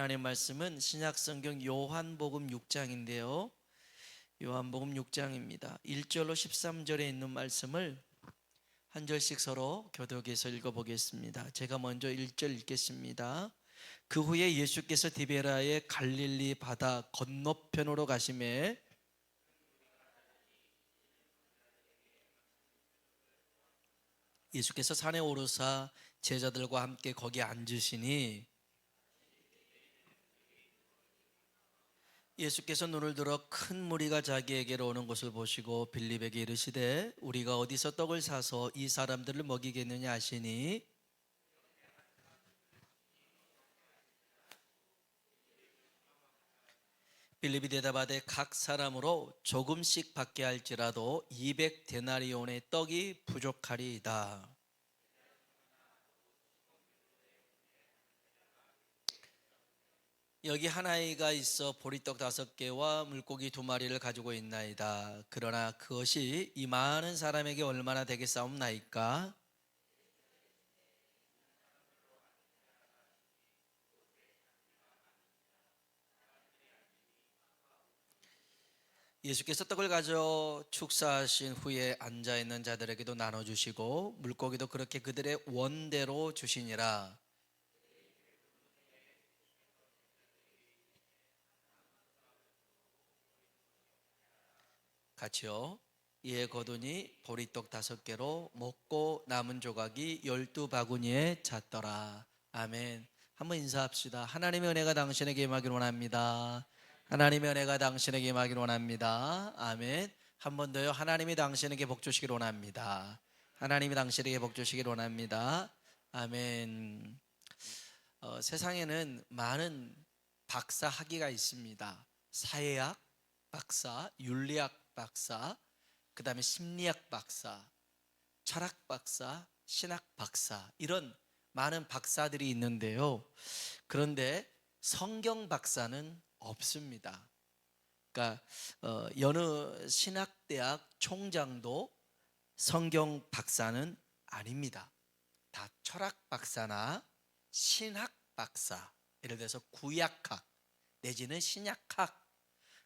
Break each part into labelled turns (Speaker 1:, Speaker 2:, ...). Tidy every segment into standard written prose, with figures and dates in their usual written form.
Speaker 1: 하나님 말씀은 신약성경 요한복음 6장인데요. 요한복음 6장입니다. 1절로 13절에 있는 말씀을 한 절씩 서로 교독해서 읽어보겠습니다. 제가 먼저 1절 읽겠습니다. 그 후에 예수께서 디베라의 갈릴리 바다 건너편으로 가시매 예수께서 산에 오르사 제자들과 함께 거기 앉으시니 예수께서 눈을 들어 큰 무리가 자기에게로 오는 것을 보시고 빌립에게 이르시되 우리가 어디서 떡을 사서 이 사람들을 먹이겠느냐 하시니 빌립이 대답하되 각 사람으로 조금씩 받게 할지라도 200데나리온의 떡이 부족하리이다. 여기 한 아이가 있어 보리떡 5개와 물고기 2마리를 가지고 있나이다. 그러나 그것이 이 많은 사람에게 얼마나 되겠사옵나이까? 예수께서 떡을 가져 축사하신 후에 앉아있는 자들에게도 나눠주시고 물고기도 그렇게 그들의 원대로 주시니라. 같이요. 이에 거두니 보리떡 5개로 먹고 남은 조각이 12바구니에 찼더라. 아멘. 한번 인사합시다. 하나님의 은혜가 당신에게 임하기를 원합니다. 하나님의 은혜가 당신에게 임하기를 원합니다. 아멘. 한 번 더요. 하나님이 당신에게 복 주시기를 원합니다. 하나님이 당신에게 복 주시기를 원합니다. 아멘. 세상에는 많은 박사 학위가 있습니다. 사회학 박사, 윤리학 박사, 그 다음에 심리학 박사, 철학 박사, 신학 박사, 이런 많은 박사들이 있는데요. 그런데 성경 박사는 없습니다. 그러니까 여느 신학대학 총장도 성경 박사는 아닙니다. 다 철학 박사나 신학 박사, 예를 들어서 구약학 내지는 신약학,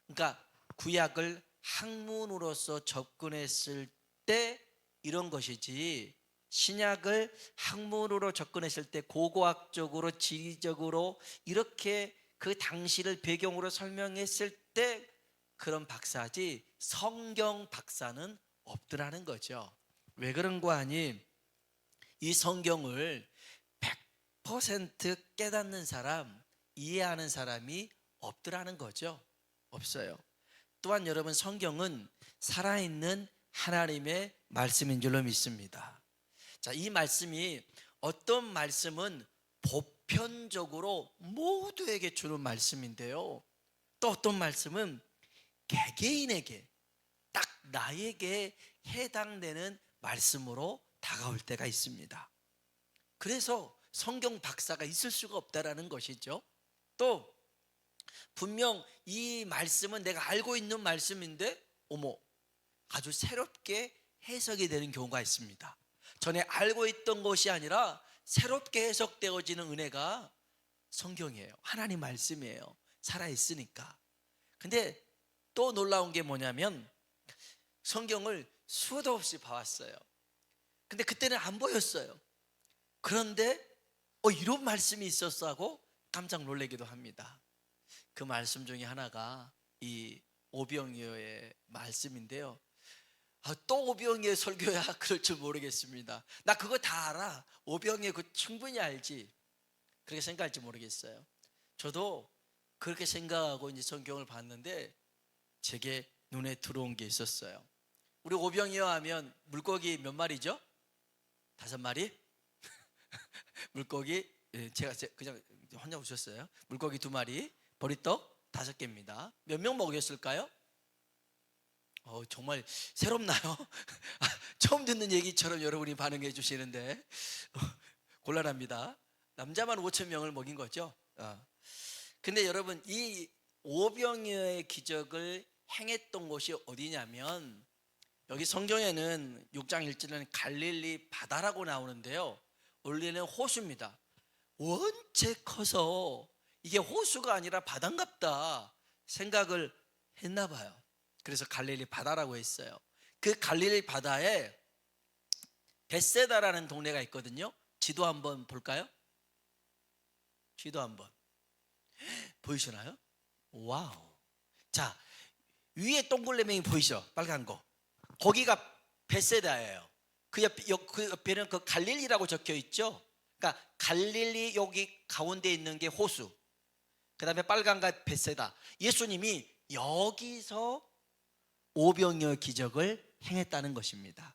Speaker 1: 그러니까 구약을 학문으로서 접근했을 때 이런 것이지, 신약을 학문으로 접근했을 때 고고학적으로 지리적으로 이렇게 그 당시를 배경으로 설명했을 때 그런 박사지 성경 박사는 없더라는 거죠. 왜 그런 거 아니? 이 성경을 100% 깨닫는 사람, 이해하는 사람이 없더라는 거죠. 없어요. 또한 여러분, 성경은 살아있는 하나님의 말씀인 줄로 믿습니다. 자, 이 말씀이 어떤 말씀은 보편적으로 모두에게 주는 말씀인데요, 또 어떤 말씀은 개개인에게 딱 나에게 해당되는 말씀으로 다가올 때가 있습니다. 그래서 성경 박사가 있을 수가 없다라는 것이죠. 또 분명 이 말씀은 내가 알고 있는 말씀인데 아주 새롭게 해석이 되는 경우가 있습니다. 전에 알고 있던 것이 아니라 새롭게 해석되어지는 은혜가 성경이에요. 하나님 말씀이에요. 살아있으니까. 근데 또 놀라운 게 뭐냐면 성경을 수도 없이 봐왔어요. 근데 그때는 안 보였어요. 그런데 이런 말씀이 있었어 하고 깜짝 놀라기도 합니다. 그 말씀 중에 하나가 이 오병이어의 말씀인데요. 또 오병이어 설교야? 그럴 줄 모르겠습니다. 나 그거 다 알아. 오병이어 그거 충분히 알지. 그렇게 생각할지 모르겠어요. 저도 그렇게 생각하고 이제 성경을 봤는데 제게 눈에 들어온 게 있었어요. 우리 오병이어 하면 물고기 몇 마리죠? 5마리? 물고기, 제가 그냥 혼자 웃었어요. 물고기 2마리, 보리떡 5개입니다. 몇 명 먹였을까요? 정말 새롭나요? 처음 듣는 얘기처럼 여러분이 반응해 주시는데 곤란합니다. 남자만 5,000명을 먹인 거죠. 근데 여러분, 이 오병이어의 기적을 행했던 곳이 어디냐면, 여기 성경에는 6장 1절에는 갈릴리 바다라고 나오는데요, 원래는 호수입니다. 원체 커서 이게 호수가 아니라 바다인갑다 생각을 했나 봐요. 그래서 갈릴리 바다라고 했어요. 그 갈릴리 바다에 벳세다라는 동네가 있거든요. 지도 한번 볼까요? 지도 한번 보이시나요? 와우. 자, 위에 동글레명이 보이죠? 빨간 거. 거기가 벳세다예요. 그 옆에는 그 갈릴리라고 적혀 있죠. 그러니까 갈릴리 여기 가운데 있는 게 호수, 그 다음에 빨간가 벳세다. 예수님이 여기서 오병이어 기적을 행했다는 것입니다.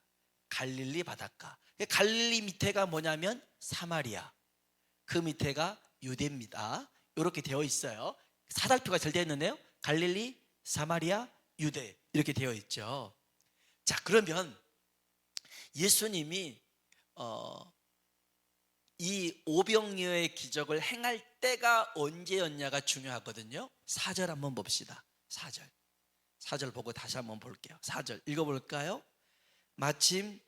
Speaker 1: 갈릴리 바닷가. 갈릴리 밑에가 뭐냐면 사마리아, 그 밑에가 유대입니다. 이렇게 되어 있어요. 사달표가 잘 되어 있는데요. 갈릴리, 사마리아, 유대 이렇게 되어 있죠. 자, 그러면 예수님이 이 오병이어의 기적을 행할 때가 언제였냐가 중요하거든요. 4절 한번 봅시다. 4절 보고 다시 한번 볼게요. 4절 읽어볼까요? 마침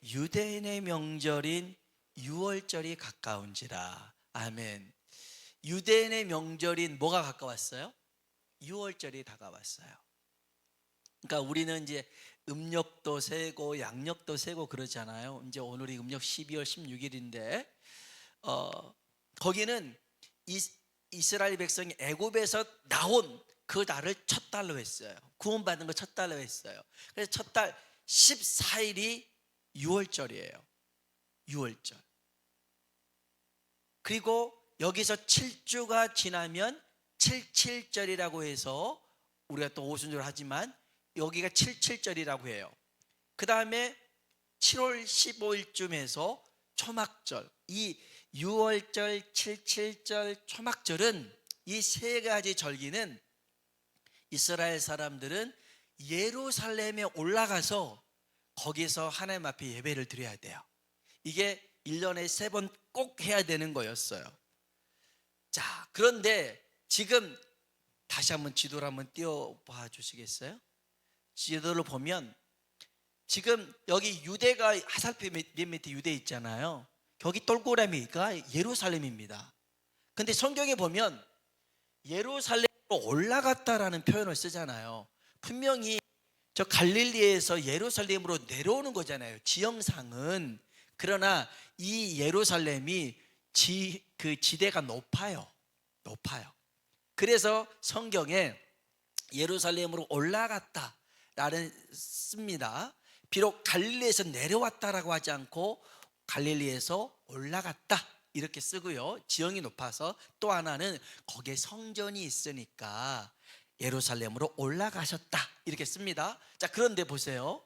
Speaker 1: 유대인의 명절인 유월절이 가까운지라. 아멘. 유대인의 명절인 뭐가 가까웠어요? 유월절이 다가왔어요. 그러니까 우리는 이제 음력도 세고 양력도 세고 그러잖아요. 이제 오늘이 음력 12월 16일인데 거기는 이스라엘 백성이 애굽에서 나온 그 달을 첫 달로 했어요. 구원받은 거 첫 달로 했어요. 그래서 첫 달 14일이 유월절이에요. 유월절. 그리고 여기서 7주가 지나면 77절이라고 해서 우리가 또 오순절 하지만 여기가 77절이라고 해요. 그 다음에 7월 15일쯤에서 초막절, 이 6월절, 77절, 초막절은 이 세 가지 절기는 이스라엘 사람들은 예루살렘에 올라가서 거기서 하나님 앞에 예배를 드려야 돼요. 이게 1년에 3번 꼭 해야 되는 거였어요. 자, 그런데 지금 다시 한번 지도를 한번 띄워봐 주시겠어요? 지도를 보면 지금 여기 유대가 하살표 맨 밑에 유대 있잖아요. 거기 동그라미가 예루살렘입니다. 근데 성경에 보면 예루살렘으로 올라갔다라는 표현을 쓰잖아요. 분명히 저 갈릴리에서 예루살렘으로 내려오는 거잖아요, 지형상은. 그러나 이 예루살렘이 그 지대가 높아요. 그래서 성경에 예루살렘으로 올라갔다라는 씁니다. 비록 갈릴리에서 내려왔다라고 하지 않고 갈릴리에서 올라갔다 이렇게 쓰고요. 지형이 높아서 또 하나는 거기에 성전이 있으니까 예루살렘으로 올라가셨다 이렇게 씁니다. 자, 그런데 보세요.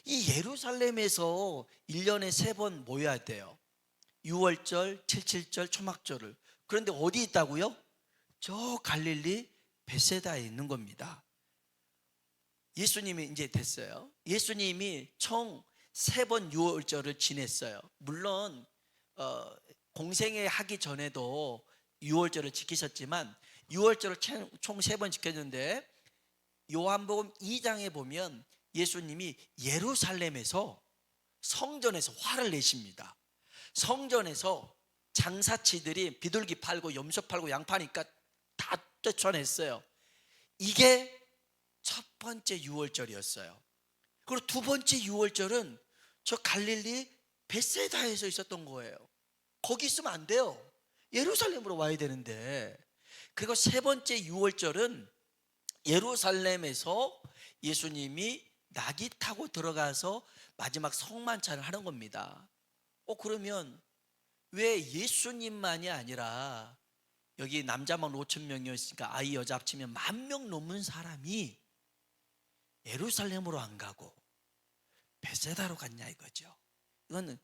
Speaker 1: 이 예루살렘에서 1년에 3번 모여야 돼요. 6월절, 77절, 초막절을. 그런데 어디 있다고요? 저 갈릴리 벳세다에 있는 겁니다. 예수님이 이제 됐어요. 예수님이 총 3번 6월절을 지냈어요. 물론 공생애 하기 전에도 6월절을 지키셨지만 6월절을 총 3번 지켰는데 요한복음 2장에 보면 예수님이 예루살렘에서 성전에서 화를 내십니다. 성전에서 장사치들이 비둘기 팔고 염소 팔고 양 파니까 다 쫓아냈어요. 이게 첫 번째 6월절이었어요. 그리고 두 번째 6월절은 저 갈릴리 벳세다에서 있었던 거예요. 거기 있으면 안 돼요. 예루살렘으로 와야 되는데. 그리고 세 번째 6월절은 예루살렘에서 예수님이 낙이 타고 들어가서 마지막 성만찬을 하는 겁니다. 그러면 왜 예수님만이 아니라 여기 남자만 5천 명이었으니까 아이 여자 합치면 10,000명 넘는 사람이 예루살렘으로 안 가고 벳세다로 갔냐 이거죠. 이거는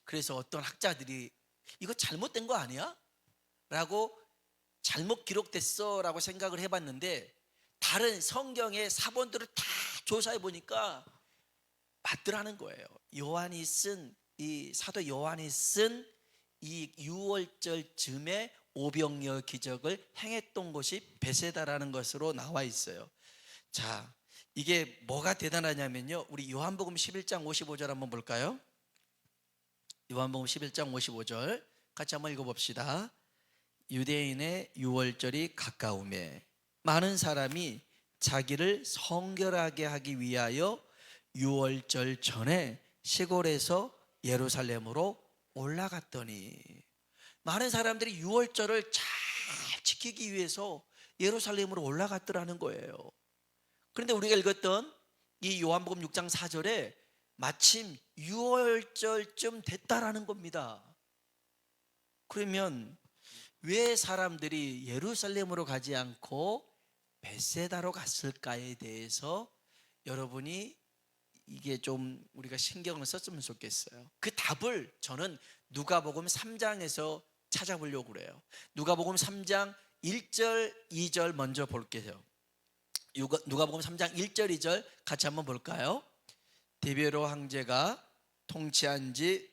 Speaker 1: 그래서 어떤 학자들이 이거 잘못된 거 아니야? 라고 잘못 기록됐어 라고 생각을 해봤는데 다른 성경의 사본들을 다 조사해 보니까 맞더라는 거예요. 요한이 쓴 이 사도 요한이 쓴 이 6월절 즈음에 오병이어 기적을 행했던 곳이 벳세다라는 것으로 나와 있어요. 자, 이게 뭐가 대단하냐면요, 우리 요한복음 11장 55절 한번 볼까요? 요한복음 11장 55절 같이 한번 읽어봅시다. 유대인의 유월절이 가까움에 많은 사람이 자기를 성결하게 하기 위하여 유월절 전에 시골에서 예루살렘으로 올라갔더니, 많은 사람들이 유월절을 잘 지키기 위해서 예루살렘으로 올라갔더라는 거예요. 그런데 우리가 읽었던 이 요한복음 6장 4절에 마침 유월절쯤 됐다라는 겁니다. 그러면 왜 사람들이 예루살렘으로 가지 않고 벳세다로 갔을까에 대해서 여러분이 이게 좀 우리가 신경을 썼으면 좋겠어요. 그 답을 저는 누가복음 3장에서 찾아보려고 그래요. 누가복음 3장 1절 2절 먼저 볼게요. 누가복음 3장 1절 2절 같이 한번 볼까요? 디베로 황제가 통치한 지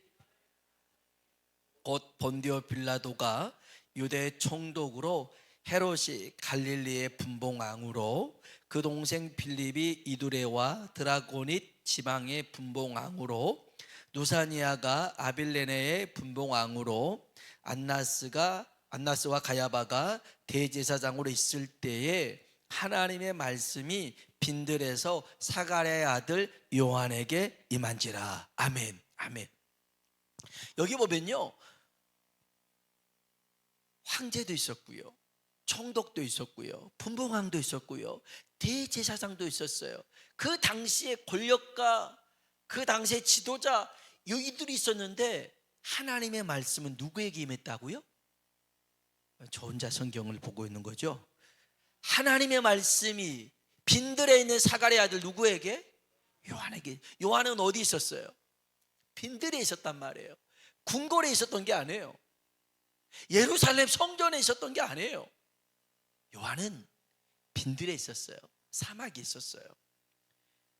Speaker 1: 곧 본디오 빌라도가 유대 총독으로, 헤롯이 갈릴리의 분봉왕으로, 그 동생 빌립이 이두레와 드라고닛 지방의 분봉왕으로, 누사니아가 아빌레네의 분봉왕으로, 안나스와 가야바가 대제사장으로 있을 때에 하나님의 말씀이 빈들에서 사가랴의 아들 요한에게 임한지라. 아멘, 아멘. 여기 보면요, 황제도 있었고요, 총독도 있었고요, 분봉왕도 있었고요, 대제사장도 있었어요. 그 당시의 권력가, 그 당시의 지도자, 이들이 있었는데 하나님의 말씀은 누구에게 임했다고요? 저 혼자 성경을 보고 있는 거죠. 하나님의 말씀이 빈들에 있는 사가랴 아들 누구에게? 요한에게. 요한은 어디 있었어요? 빈들에 있었단 말이에요. 궁궐에 있었던 게 아니에요. 예루살렘 성전에 있었던 게 아니에요. 요한은 빈들에 있었어요. 사막에 있었어요.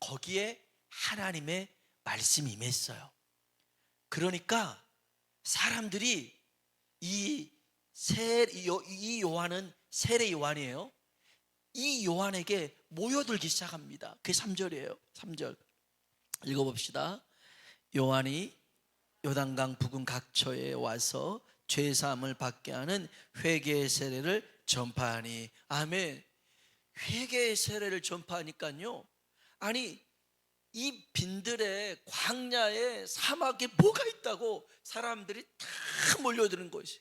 Speaker 1: 거기에 하나님의 말씀이 임했어요. 그러니까 사람들이 이 요한은 세례 요한이에요. 이 요한에게 모여들기 시작합니다. 그게 3절이에요. 3절 읽어봅시다. 요한이 요단강 부근 각처에 와서 죄사함을 받게 하는 회개의 세례를 전파하니. 아멘. 회개의 세례를 전파하니까요, 아니 이 빈들의 광야에 사막에 뭐가 있다고 사람들이 다 몰려드는 것이.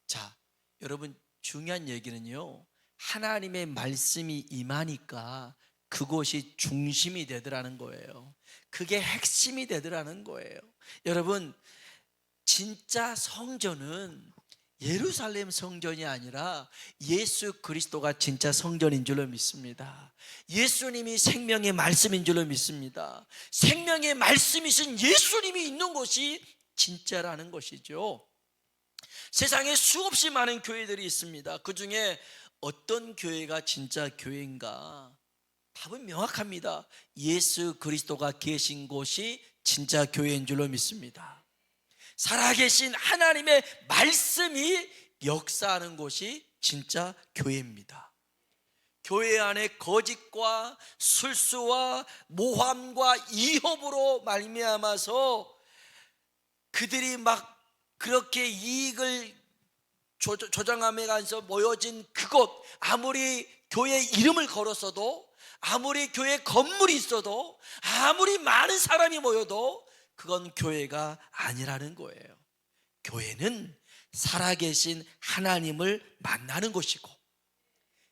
Speaker 1: 자, 여러분, 중요한 얘기는요, 하나님의 말씀이 임하니까 그곳이 중심이 되더라는 거예요. 그게 핵심이 되더라는 거예요. 여러분, 진짜 성전은 예루살렘 성전이 아니라 예수 그리스도가 진짜 성전인 줄로 믿습니다. 예수님이 생명의 말씀인 줄로 믿습니다. 생명의 말씀이신 예수님이 있는 곳이 진짜라는 것이죠. 세상에 수없이 많은 교회들이 있습니다. 그 중에 어떤 교회가 진짜 교회인가? 답은 명확합니다. 예수 그리스도가 계신 곳이 진짜 교회인 줄로 믿습니다. 살아계신 하나님의 말씀이 역사하는 곳이 진짜 교회입니다. 교회 안에 거짓과 술수와 모함과 이협으로 말미암아서 그들이 막 그렇게 이익을 조장함에 가서 모여진 그곳, 아무리 교회 이름을 걸었어도, 아무리 교회 건물이 있어도, 아무리 많은 사람이 모여도 그건 교회가 아니라는 거예요. 교회는 살아계신 하나님을 만나는 곳이고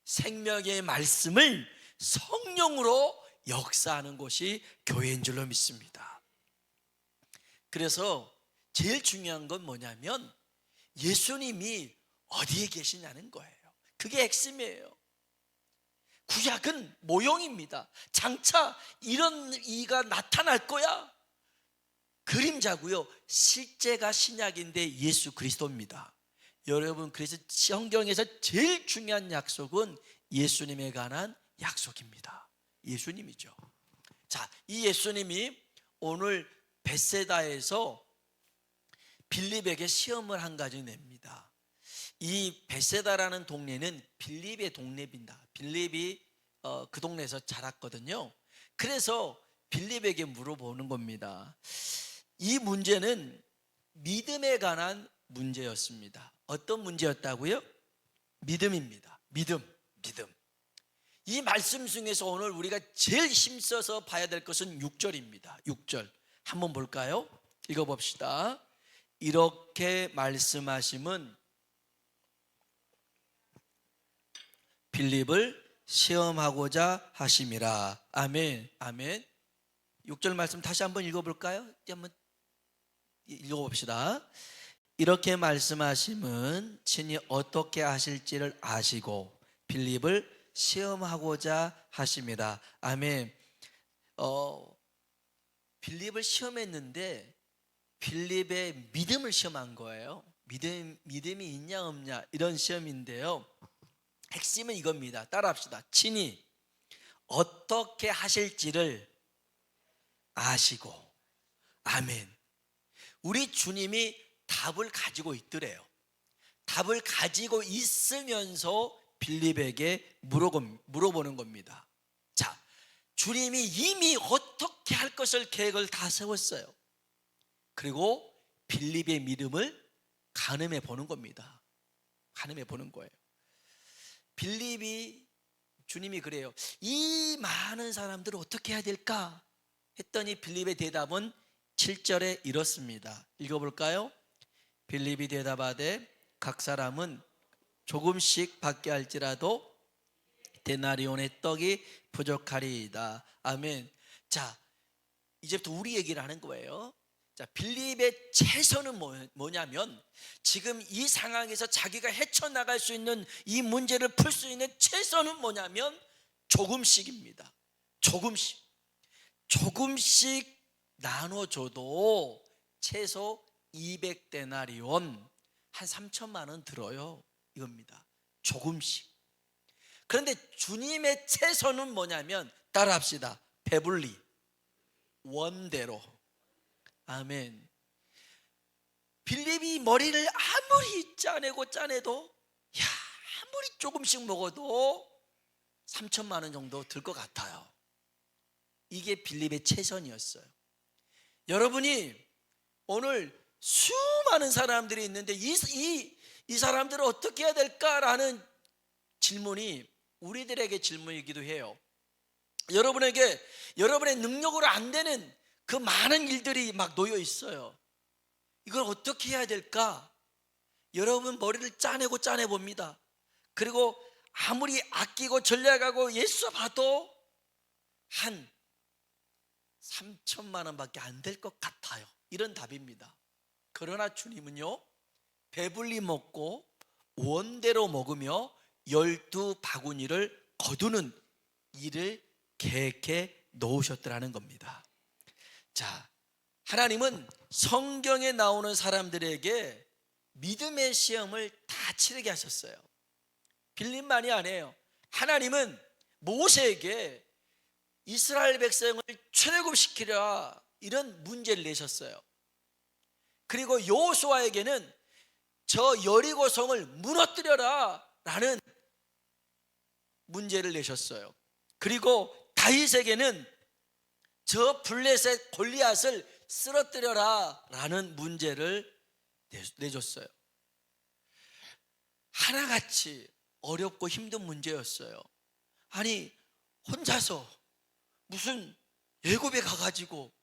Speaker 1: 생명의 말씀을 성령으로 역사하는 곳이 교회인 줄로 믿습니다. 그래서 제일 중요한 건 뭐냐면 예수님이 어디에 계시냐는 거예요. 그게 핵심이에요. 구약은 모형입니다. 장차 이런 이가 나타날 거야, 그림자고요. 실제가 신약인데 예수 그리스도입니다. 여러분, 그래서 성경에서 제일 중요한 약속은 예수님에 관한 약속입니다. 예수님이죠. 자, 이 예수님이 오늘 벳세다에서 빌립에게 시험을 한 가지 냅니다. 이 벳세다라는 동네는 빌립의 동네입니다. 빌립이 그 동네에서 자랐거든요. 그래서 빌립에게 물어보는 겁니다. 이 문제는 믿음에 관한 문제였습니다. 어떤 문제였다고요? 믿음입니다. 믿음. 이 말씀 중에서 오늘 우리가 제일 힘써서 봐야 될 것은 6절입니다. 6절 한번 볼까요? 읽어봅시다. 이렇게 말씀하심은 빌립을 시험하고자 하심이라. 아멘. 6절 말씀 다시 한번 읽어볼까요? 한번 읽어봅시다. 이렇게 말씀하심은 친히 어떻게 하실지를 아시고 빌립을 시험하고자 하심이라. 아멘. 빌립을 시험했는데 빌립의 믿음을 시험한 거예요. 믿음이 있냐 없냐 이런 시험인데요, 핵심은 이겁니다. 따라합시다. 친히 어떻게 하실지를 아시고. 아멘. 우리 주님이 답을 가지고 있더래요. 답을 가지고 있으면서 빌립에게 물어보는 겁니다. 자, 주님이 이미 어떻게 할 것을 계획을 다 세웠어요. 그리고 빌립의 믿음을 가늠해 보는 겁니다. 가늠해 보는 거예요. 빌립이, 주님이 그래요. 이 많은 사람들을 어떻게 해야 될까 했더니 빌립의 대답은 7절에 이렇습니다. 읽어볼까요? 빌립이 대답하되 각 사람은 조금씩 받게 할지라도 데나리온의 떡이 부족하리이다. 아멘. 자, 이제부터 우리 얘기를 하는 거예요. 자, 빌립의 최선은 뭐냐면 지금 이 상황에서 자기가 헤쳐나갈 수 있는 이 문제를 풀 수 있는 최선은 뭐냐면 조금씩입니다. 조금씩 나눠줘도 최소 200데나리온, 한 3천만 원 들어요 이겁니다. 조금씩. 그런데 주님의 최선은 뭐냐면 따라합시다. 배불리, 원대로. 아멘. 빌립이 머리를 아무리 짜내도 아무리 조금씩 먹어도 3천만 원 정도 들 것 같아요. 이게 빌립의 최선이었어요. 여러분이 오늘 수많은 사람들이 있는데 이 사람들을 어떻게 해야 될까라는 질문이 우리들에게 질문이기도 해요. 여러분의 능력으로 안 되는 그 많은 일들이 막 놓여 있어요. 이걸 어떻게 해야 될까? 여러분 머리를 짜내 봅니다. 그리고 아무리 아끼고 전략하고 예수 봐도 한 3천만 원밖에 안 될 것 같아요. 이런 답입니다. 그러나 주님은요, 배불리 먹고 원대로 먹으며 12바구니를 거두는 일을 계획해 놓으셨더라는 겁니다. 자, 하나님은 성경에 나오는 사람들에게 믿음의 시험을 다 치르게 하셨어요. 빌립만이 아니에요. 하나님은 모세에게 이스라엘 백성을 출애굽시키라 이런 문제를 내셨어요. 그리고 여호수아에게는 저 여리고성을 무너뜨려라 라는 문제를 내셨어요. 그리고 다윗에게는 저 블레셋 골리앗을 쓰러뜨려라 라는 문제를 내줬어요. 하나같이 어렵고 힘든 문제였어요. 아니, 혼자서 무슨 애굽에 가가지고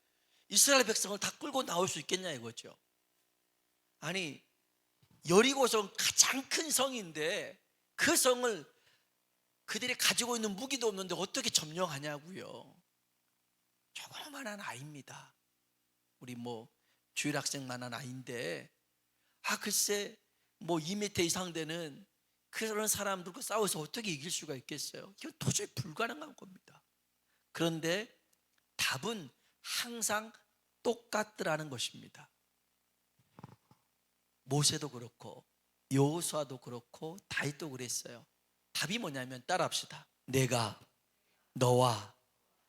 Speaker 1: 이스라엘 백성을 다 끌고 나올 수 있겠냐 이거죠. 아니, 여리고성 가장 큰 성인데 그 성을 그들이 가지고 있는 무기도 없는데 어떻게 점령하냐고요. 조그만한 아이입니다. 우리 주일학생만한 아이인데 글쎄 2m 이상 되는 그런 사람들과 싸워서 어떻게 이길 수가 있겠어요? 이건 도저히 불가능한 겁니다. 그런데 답은 항상 똑같더라는 것입니다. 모세도 그렇고 여호수아도 그렇고 다윗도 그랬어요. 답이 뭐냐면 따라합시다. 내가 너와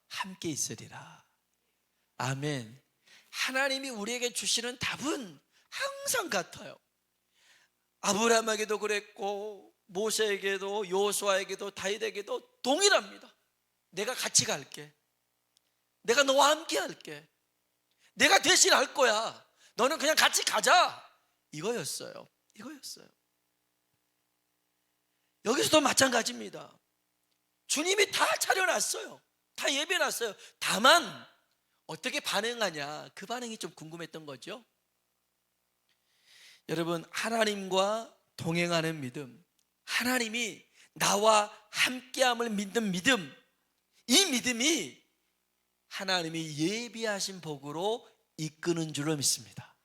Speaker 1: 함께 있으리라. 아멘. 하나님이 우리에게 주시는 답은 항상 같아요. 아브라함에게도 그랬고 모세에게도 여호수아에게도 다윗에게도 동일합니다. 내가 같이 갈게. 내가 너와 함께 할게. 내가 대신 할 거야. 너는 그냥 같이 가자. 이거였어요. 여기서도 마찬가지입니다. 주님이 다 차려놨어요. 다 예배해놨어요. 다만 어떻게 반응하냐, 그 반응이 좀 궁금했던 거죠. 여러분, 하나님과 동행하는 믿음, 하나님이 나와 함께함을 믿는 믿음, 이 믿음이 하나님이 예비하신 복으로 이끄는 줄로 믿습니다.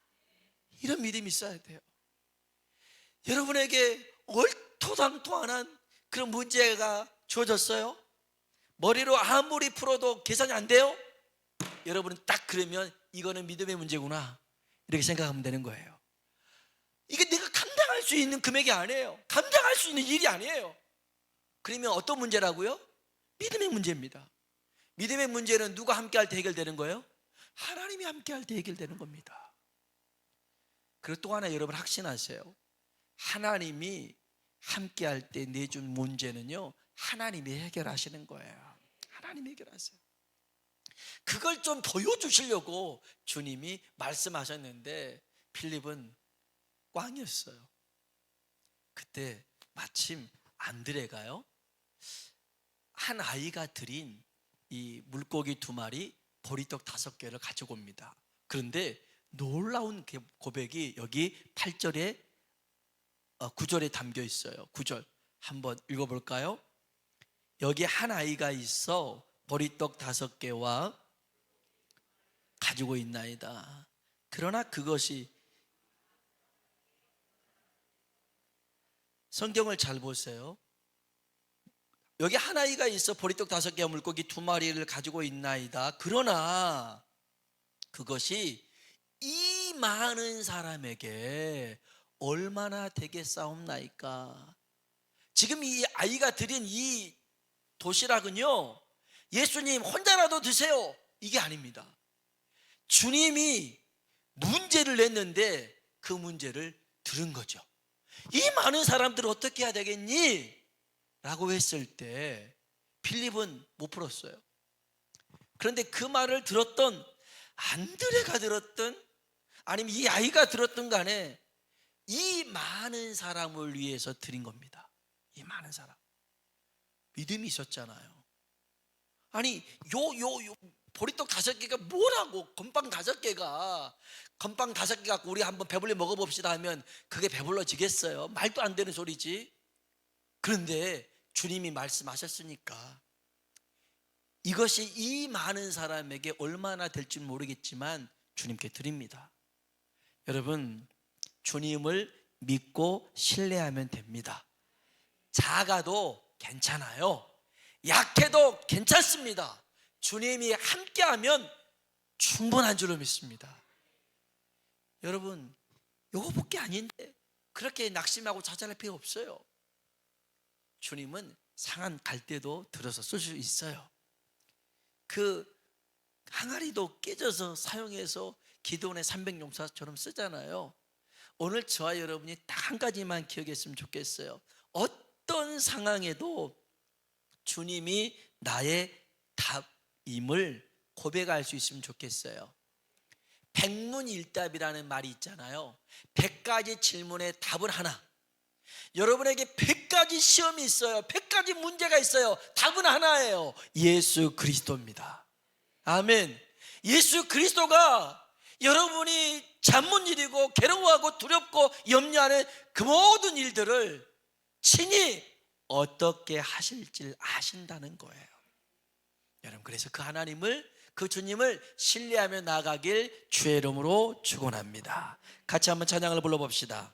Speaker 1: 이런 믿음이 있어야 돼요. 여러분에게 얼토당토하는 그런 문제가 주어졌어요? 머리로 아무리 풀어도 계산이 안 돼요? 여러분은 딱 그러면 이거는 믿음의 문제구나, 이렇게 생각하면 되는 거예요. 이게 내가 감당할 수 있는 금액이 아니에요. 감당할 수 있는 일이 아니에요. 그러면 어떤 문제라고요? 믿음의 문제입니다. 믿음의 문제는 누가 함께할 때 해결되는 거예요? 하나님이 함께할 때 해결되는 겁니다. 그리고 또 하나 여러분 확신하세요. 하나님이 함께할 때 내준 문제는요, 하나님이 해결하시는 거예요. 하나님이 해결하세요. 그걸 좀 보여주시려고 주님이 말씀하셨는데 필립은 꽝이었어요. 그때 마침 안드레가요, 한 아이가 드린 이 물고기 2마리, 보리떡 5개를 가지고 옵니다. 그런데 놀라운 고백이 여기 8절에 9절에 담겨 있어요. 9절 한번 읽어볼까요? 여기 한 아이가 있어 보리떡 5개와 가지고 있나이다. 그러나 그것이, 성경을 잘 보세요. 여기 한 아이가 있어 보리떡 5개와 물고기 2마리를 가지고 있나이다. 그러나 그것이 이 많은 사람에게 얼마나 되겠사옵나이까. 지금 이 아이가 드린 이 도시락은요, 예수님 혼자라도 드세요, 이게 아닙니다. 주님이 문제를 냈는데 그 문제를 들은 거죠. 이 많은 사람들을 어떻게 해야 되겠니? 라고 했을 때 필립은 못 풀었어요. 그런데 그 말을 들었던 안드레가 들었던, 아니면 이 아이가 들었던 간에 이 많은 사람을 위해서 드린 겁니다. 이 많은 사람, 믿음이 있었잖아요. 아니 요 보리떡 5개가 뭐라고, 건빵 5개가, 건빵 5개 갖고 우리 한번 배불리 먹어봅시다 하면 그게 배불러지겠어요? 말도 안 되는 소리지. 그런데 주님이 말씀하셨으니까 이것이 이 많은 사람에게 얼마나 될지 모르겠지만 주님께 드립니다. 여러분, 주님을 믿고 신뢰하면 됩니다. 작아도 괜찮아요. 약해도 괜찮습니다. 주님이 함께하면 충분한 줄로 믿습니다. 여러분, 요거밖에 아닌데 그렇게 낙심하고 좌절할 필요 없어요. 주님은 상한 갈대도 들어서 쓸 수 있어요. 그 항아리도 깨져서 사용해서 기도원의 300용사처럼 쓰잖아요. 오늘 저와 여러분이 딱 한 가지만 기억했으면 좋겠어요. 어떤 상황에도 주님이 나의 답임을 고백할 수 있으면 좋겠어요. 백문일답이라는 말이 있잖아요. 100가지 질문에 답은 하나. 여러분에게 100가지 시험이 있어요. 100가지 문제가 있어요. 답은 하나예요. 예수 그리스도입니다. 아멘. 예수 그리스도가 여러분이 잡문일이고 괴로워하고 두렵고 염려하는 그 모든 일들을 친히 어떻게 하실지 아신다는 거예요. 여러분, 그래서 그 하나님을, 그 주님을 신뢰하며 나아가길 주의 이름으로 축원합니다. 같이 한번 찬양을 불러봅시다.